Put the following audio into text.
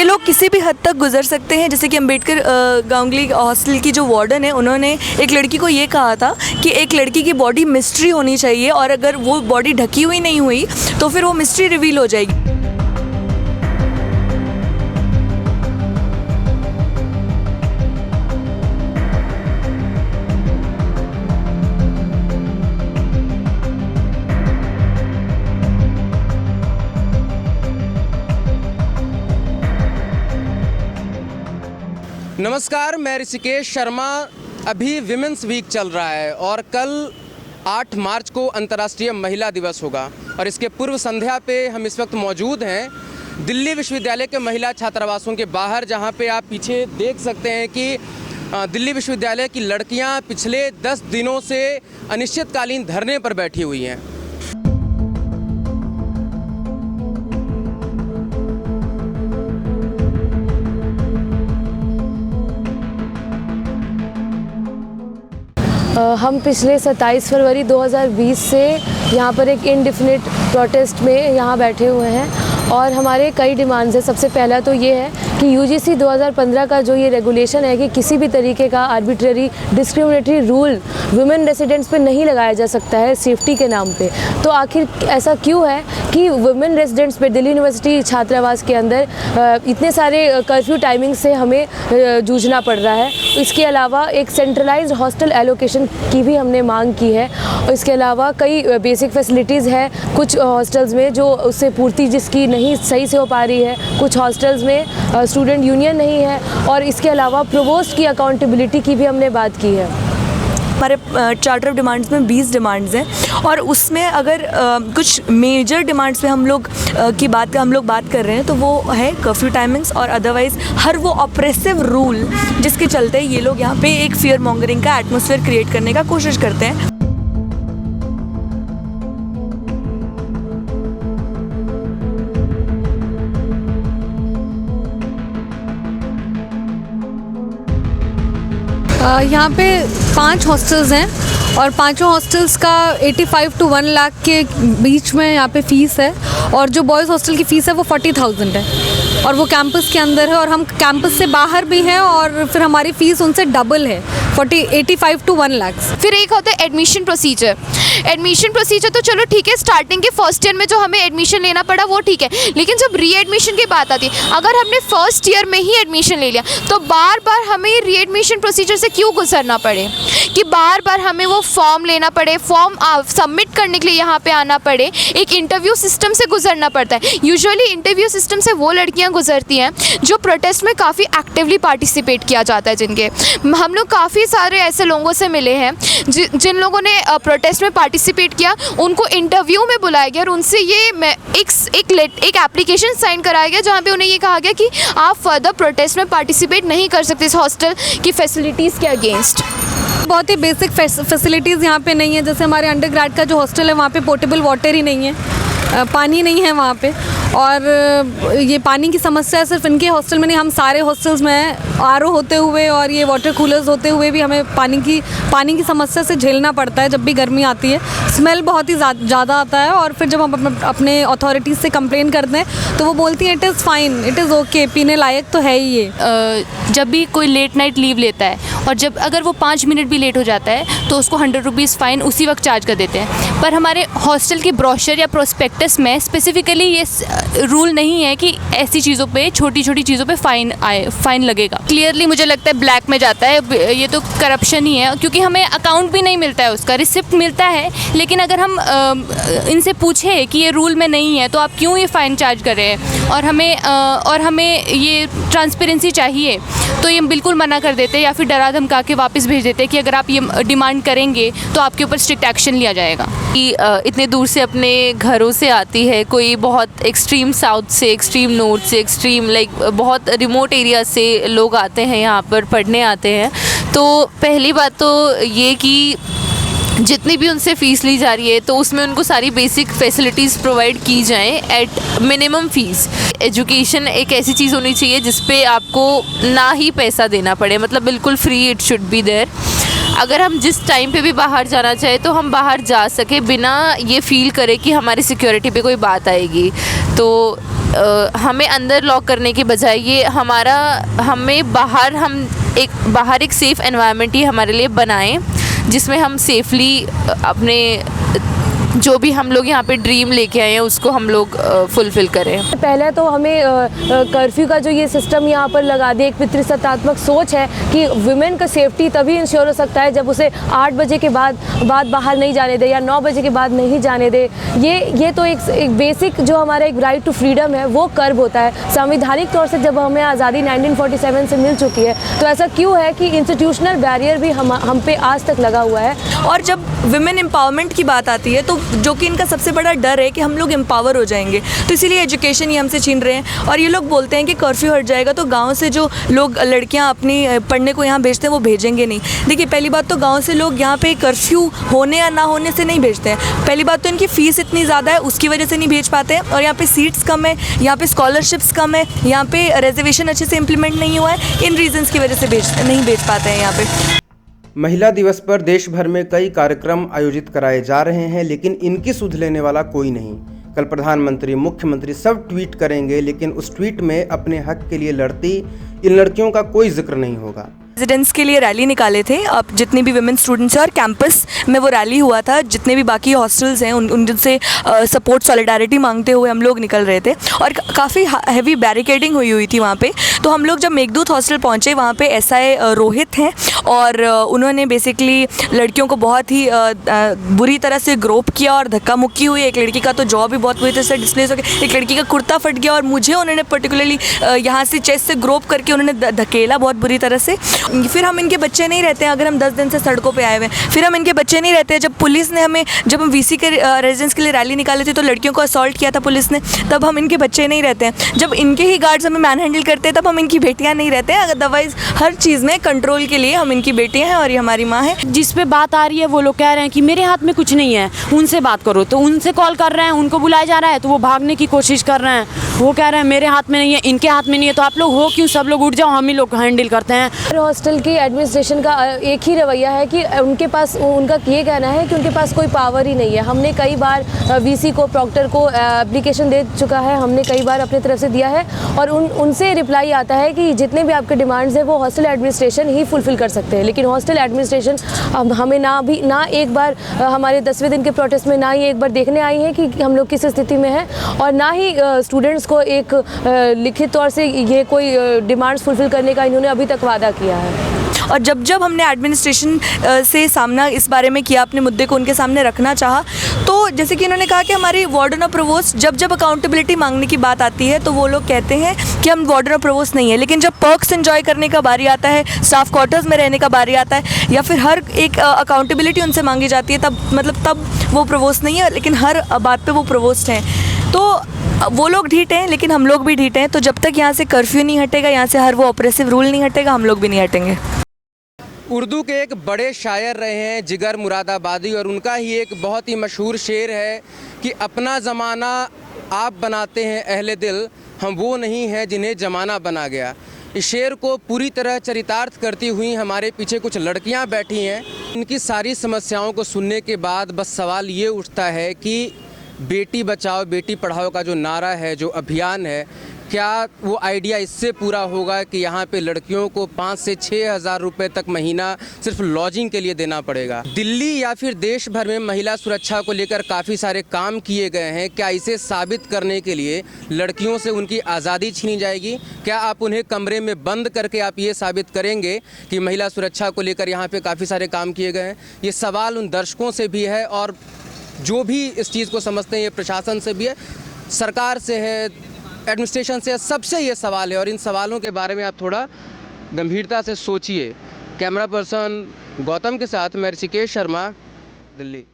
लोग किसी भी हद तक गुजर सकते हैं। जैसे कि अम्बेडकर गांगुली हॉस्टल की जो वार्डन है, उन्होंने एक लड़की को ये कहा था कि एक लड़की की बॉडी मिस्ट्री होनी चाहिए और अगर वो बॉडी ढकी हुई नहीं हुई तो फिर वो मिस्ट्री रिवील हो जाएगी। नमस्कार, मैं ऋषिकेश शर्मा। अभी विमेंस वीक चल रहा है और कल 8 मार्च को अंतर्राष्ट्रीय महिला दिवस होगा और इसके पूर्व संध्या पे हम इस वक्त मौजूद हैं दिल्ली विश्वविद्यालय के महिला छात्रावासों के बाहर, जहां पे आप पीछे देख सकते हैं कि दिल्ली विश्वविद्यालय की लड़कियां पिछले 10 दिनों से अनिश्चितकालीन धरने पर बैठी हुई हैं। हम पिछले 27 फरवरी 2020 से यहाँ पर एक इनडिफिनिट प्रोटेस्ट में यहाँ बैठे हुए हैं और हमारे कई डिमांड्स हैं। सबसे पहला तो ये है कि यूजीसी 2015 का जो ये रेगुलेशन है कि किसी भी तरीके का arbitrary discriminatory rule women residents पे नहीं लगाया जा सकता है सेफ्टी के नाम पे। तो आखिर ऐसा क्यों है कि वुमेन रेसिडेंट्स पे दिल्ली यूनिवर्सिटी छात्रावास के अंदर इतने सारे कर्फ्यू टाइमिंग से हमें जूझना पड़ रहा है। इसके अलावा एक सेंट्रलाइज्ड हॉस्टल एलोकेशन की भी हमने मांग की है। इसके अलावा कई बेसिक फैसिलिटीज़ हैं कुछ हॉस्टल्स में जो उससे पूर्ति जिसकी नहीं सही से हो पा रही है, कुछ हॉस्टल्स में स्टूडेंट यूनियन नहीं है और इसके अलावा प्रोवोस्ट की अकाउंटेबिलिटी की भी हमने बात की है। हमारे चार्टर ऑफ डिमांड्स में 20 डिमांड्स हैं और उसमें अगर कुछ मेजर डिमांड्स पे हम लोग बात कर रहे हैं तो वो है कर्फ्यू टाइमिंग्स और अदरवाइज़ हर वो ऑप्रेसिव रूल जिसके चलते ये लोग यहाँ पे एक फियर मॉन्गरिंग का एटमॉस्फेयर क्रिएट करने का कोशिश करते हैं। यहाँ पे 5 हॉस्टल्स हैं और पांचों हॉस्टल्स का 85 to 1 लाख के बीच में यहाँ पे फ़ीस है और जो बॉयज़ हॉस्टल की फ़ीस है वो 40,000 है और वो कैंपस के अंदर है और हम कैंपस से बाहर भी हैं और फिर हमारी फ़ीस उनसे डबल है 85 to 1 लाख। फिर एक होता है एडमिशन प्रोसीजर। एडमिशन प्रोसीजर तो चलो ठीक है, स्टार्टिंग के फर्स्ट ईयर में जो हमें एडमिशन लेना पड़ा वो ठीक है, लेकिन जब री एडमिशन की बात आती है, अगर हमने फर्स्ट ईयर में ही एडमिशन ले लिया तो बार बार हमें री एडमिशन प्रोसीजर से क्यों गुजरना पड़े कि बार बार हमें वो फॉर्म लेना पड़े, फॉर्म सबमिट करने के लिए यहाँ पे आना पड़े, एक इंटरव्यू सिस्टम से गुजरना पड़ता है। यूजुअली इंटरव्यू सिस्टम से वो लड़कियाँ गुजरती हैं जो प्रोटेस्ट में काफ़ी एक्टिवली पार्टिसिपेट किया जाता है, जिनके हम लोग काफ़ी सारे ऐसे लोगों से मिले हैं जिन लोगों ने प्रोटेस्ट में पार्टिसिपेट किया, उनको इंटरव्यू में बुलाया गया और उनसे ये एक एप्लीकेशन साइन कराया गया जहाँ पे उन्हें ये कहा गया कि आप फर्दर प्रोटेस्ट में पार्टिसिपेट नहीं कर सकते इस हॉस्टल की फैसिलिटीज़ के अगेंस्ट। बहुत ही बेसिक फैसिलिटीज़ यहाँ पे नहीं है। जैसे हमारे अंडरग्रेड का जो हॉस्टल है वहाँ पे पोर्टेबल वाटर ही नहीं है, पानी नहीं है वहाँ पे और ये पानी की समस्या सिर्फ इनके हॉस्टल में नहीं, हम सारे हॉस्टल्स में आरओ होते हुए और ये वाटर कूलर्स होते हुए भी हमें पानी की समस्या से झेलना पड़ता है। जब भी गर्मी आती है स्मेल बहुत ही ज़्यादा आता है और फिर जब हम अपने अथॉरिटीज़ से कंप्लेन करते हैं तो वो बोलती हैं it is fine, it is okay, पीने लायक तो है ही ये। जब भी कोई लेट नाइट लीव लेता है और जब अगर वो 5 मिनट भी लेट हो जाता है तो उसको 100 रुपीज़ फ़ाइन उसी वक्त चार्ज कर देते हैं। पर हमारे हॉस्टल के ब्रोशर या प्रोस्पेक्टस में स्पेसिफिकली ये रूल नहीं है कि ऐसी चीज़ों पे, छोटी छोटी चीज़ों पे फ़ाइन लगेगा। क्लियरली मुझे लगता है ब्लैक में जाता है, ये तो करप्शन ही है क्योंकि हमें अकाउंट भी नहीं मिलता है, उसका रिसिप्ट मिलता है, लेकिन अगर हम इनसे पूछे कि ये रूल में नहीं है तो आप क्यों ये फ़ाइन चार्ज कर रहे हैं और हमें ये ट्रांसपेरेंसी चाहिए तो ये बिल्कुल मना कर देते या फिर डरा धमका के वापस भेज देते कि अगर आप ये डिमांड करेंगे तो आपके ऊपर स्ट्रिक्ट एक्शन लिया जाएगा। कि इतने दूर से अपने घरों से आती है, कोई बहुत एक्सट्रीम साउथ से, एक्सट्रीम नॉर्थ से, एक्सट्रीम बहुत रिमोट एरिया से लोग आते हैं यहाँ पर पढ़ने आते हैं। तो पहली बात तो ये कि जितनी भी उनसे फ़ीस ली जा रही है तो उसमें उनको सारी बेसिक फैसिलिटीज़ प्रोवाइड की जाएं एट मिनिमम फ़ीस। एजुकेशन एक ऐसी चीज़ होनी चाहिए जिस पे आपको ना ही पैसा देना पड़े, मतलब बिल्कुल free it should be there. अगर हम जिस टाइम पे भी बाहर जाना चाहे तो हम बाहर जा सके बिना ये फ़ील करें कि हमारी सिक्योरिटी पे कोई बात आएगी। तो हमें अंदर लॉक करने के बजाय ये हमें बाहर एक सेफ़ एनवायरनमेंट ही हमारे लिए बनाएं, जिसमें हम सेफली अपने जो भी हम लोग यहाँ पे ड्रीम लेके आए हैं उसको हम लोग फुलफ़िल करें। पहले तो हमें कर्फ्यू का जो ये सिस्टम यहाँ पर लगा दिया, एक पितृसत्तात्मक सोच है कि वुमेन का सेफ्टी तभी इंश्योर हो सकता है जब उसे 8 बजे के बाद बाहर नहीं जाने दे या 9 बजे के बाद नहीं जाने दे। ये तो एक बेसिक जो हमारा एक राइट टू फ्रीडम है वो कर्ब होता है। संवैधानिक तौर से जब हमें आज़ादी 1947 से मिल चुकी है तो ऐसा क्यों है कि इंस्टीट्यूशनल बैरियर भी हम पे आज तक लगा हुआ है। और जब वुमेन एम्पावरमेंट की बात आती है तो जो कि इनका सबसे बड़ा डर है कि हम लोग एम्पावर हो जाएंगे, तो इसीलिए एजुकेशन ये हमसे छीन रहे हैं। और ये लोग बोलते हैं कि कर्फ्यू हट जाएगा तो गांव से जो लोग लड़कियां अपनी पढ़ने को यहाँ भेजते हैं वो भेजेंगे नहीं। देखिए, पहली बात तो गांव से लोग यहाँ पे कर्फ्यू होने या ना होने से नहीं भेजते हैं। पहली बात तो इनकी फ़ीस इतनी ज़्यादा है, उसकी वजह से नहीं भेज पाते हैं। और यहाँ पे सीट्स कम है, यहाँ पे स्कॉलरशिप्स कम है, यहाँ पे रिजर्वेशन अच्छे से इम्प्लीमेंट नहीं हुआ है। इन रीजन्स की वजह से नहीं भेज पाते हैं यहाँ पे। महिला दिवस पर देश भर में कई कार्यक्रम आयोजित कराए जा रहे हैं, लेकिन इनकी सुध लेने वाला कोई नहीं। कल प्रधानमंत्री, मुख्यमंत्री सब ट्वीट करेंगे, लेकिन उस ट्वीट में अपने हक के लिए लड़ती इन लड़कियों का कोई जिक्र नहीं होगा। रेजिडेंट्स के लिए रैली निकाले थे, अब जितनी भी वुमेन स्टूडेंट्स हैं और कैंपस में वो रैली हुआ था, जितने भी बाकी हॉस्टल्स हैं उनसे सपोर्ट सॉलिडारिटी मांगते हुए हम लोग निकल रहे थे। और काफ़ी हैवी बैरिकेडिंग हुई थी वहाँ पे। तो हम लोग जब मेघदूत हॉस्टल पहुँचे, वहाँ पे एसआई रोहित हैं और उन्होंने बेसिकली लड़कियों को बहुत ही बुरी तरह से ग्रोप किया और धक्का मुक्की हुई। एक लड़की का तो जॉ भी बहुत बुरी तरह से डिस्प्लेस हो गया, एक लड़की का कुर्ता फट गया और मुझे उन्होंने पर्टिकुलरली यहाँ से चेस्ट से ग्रोप करके उन्होंने धकेला बहुत बुरी तरह से। फिर हम इनके बच्चे नहीं रहते हैं, अगर हम 10 दिन से सड़कों पे आए हुए हैं, फिर हम इनके बच्चे नहीं रहते हैं। जब हम वीसी के रेजिडेंस के लिए रैली निकाले थे तो लड़कियों को असॉल्ट किया था पुलिस ने, तब हम इनके बच्चे नहीं रहते हैं। जब इनके ही गार्ड्स हमें मैन हैंडल करते हैं तब हम इनकी बेटियां नहीं रहते हैं। अदरवाइज हर चीज़ में कंट्रोल के लिए हम इनकी बेटियां हैं और ये हमारी माँ है। जिस पे बात आ रही है वो लोग कह रहे हैं कि मेरे हाथ में कुछ नहीं है, उनसे बात करो। तो उनसे कॉल कर रहे हैं, उनको बुलाया जा रहा है तो वो भागने की कोशिश कर रहे हैं। वो कह रहे हैं मेरे हाथ में नहीं है, इनके हाथ में नहीं है। तो आप लोग हो क्यों, सब लोग उठ जाओ, हम ही लोग हैंडल करते हैं। हॉस्टल की एडमिनिस्ट्रेशन का एक ही रवैया है कि उनका ये कहना है कि उनके पास कोई पावर ही नहीं है। हमने कई बार वीसी को, प्रॉक्टर को एप्लीकेशन दे चुका है, हमने कई बार अपनी तरफ से दिया है और उनसे रिप्लाई आता है कि जितने भी आपके डिमांड्स हैं वो हॉस्टल एडमिनिस्ट्रेशन ही फुलफ़िल कर सकते हैं। लेकिन हॉस्टल एडमिनिस्ट्रेशन हमें ना एक बार हमारे 10वें दिन के प्रोटेस्ट में ना ही एक बार देखने आई है कि हम लोग किस स्थिति में हैं, और ना ही स्टूडेंट्स को एक लिखित तौर से ये कोई डिमांड्स फुलफ़िल करने का इन्होंने अभी तक वादा किया है। और जब हमने एडमिनिस्ट्रेशन से सामना इस बारे में किया, अपने मुद्दे को उनके सामने रखना चाहा, तो जैसे कि उन्होंने कहा कि हमारी वार्डन ऑफ प्रोवोस्ट, जब अकाउंटेबिलिटी मांगने की बात आती है तो वो लोग कहते हैं कि हम वार्डन ऑफ प्रोवोस्ट नहीं है। लेकिन जब पर्क्स एंजॉय करने का बारी आता है, स्टाफ क्वार्टर्स में रहने का बारी आता है, या फिर हर एक अकाउंटेबिलिटी उनसे मांगी जाती है, तब वो प्रोवोस्ट नहीं है। लेकिन हर बात पर वो प्रोवोस्ट हैं। तो वो लोग ढीठ हैं, लेकिन हम लोग भी ढीठ हैं। तो जब तक यहाँ से कर्फ्यू नहीं हटेगा, यहाँ से हर वो ऑपरेसिव रूल नहीं हटेगा, हम लोग भी नहीं हटेंगे। उर्दू के एक बड़े शायर रहे हैं जिगर मुरादाबादी, और उनका ही एक बहुत ही मशहूर शेर है कि अपना ज़माना आप बनाते हैं अहले दिल, हम वो नहीं हैं जिन्हें ज़माना बना गया। इस शेर को पूरी तरह चरितार्थ करती हुई हमारे पीछे कुछ लड़कियां बैठी हैं। इनकी सारी समस्याओं को सुनने के बाद बस सवाल ये उठता है कि बेटी बचाओ बेटी पढ़ाओ का जो नारा है, जो अभियान है, क्या वो आइडिया इससे पूरा होगा कि यहाँ पे लड़कियों को 5 से 6 हज़ार रुपये तक महीना सिर्फ लॉजिंग के लिए देना पड़ेगा? दिल्ली या फिर देश भर में महिला सुरक्षा को लेकर काफ़ी सारे काम किए गए हैं। क्या इसे साबित करने के लिए लड़कियों से उनकी आज़ादी छीनी जाएगी? क्या आप उन्हें कमरे में बंद करके आप ये साबित करेंगे कि महिला सुरक्षा को लेकर यहाँ पर काफ़ी सारे काम किए गए हैं? ये सवाल उन दर्शकों से भी है और जो भी इस चीज़ को समझते हैं, ये प्रशासन से भी है, सरकार से है, एडमिनिस्ट्रेशन से, सबसे ये सवाल है। और इन सवालों के बारे में आप थोड़ा गंभीरता से सोचिए। कैमरा पर्सन गौतम के साथ मैं ऋषिकेश शर्मा, दिल्ली।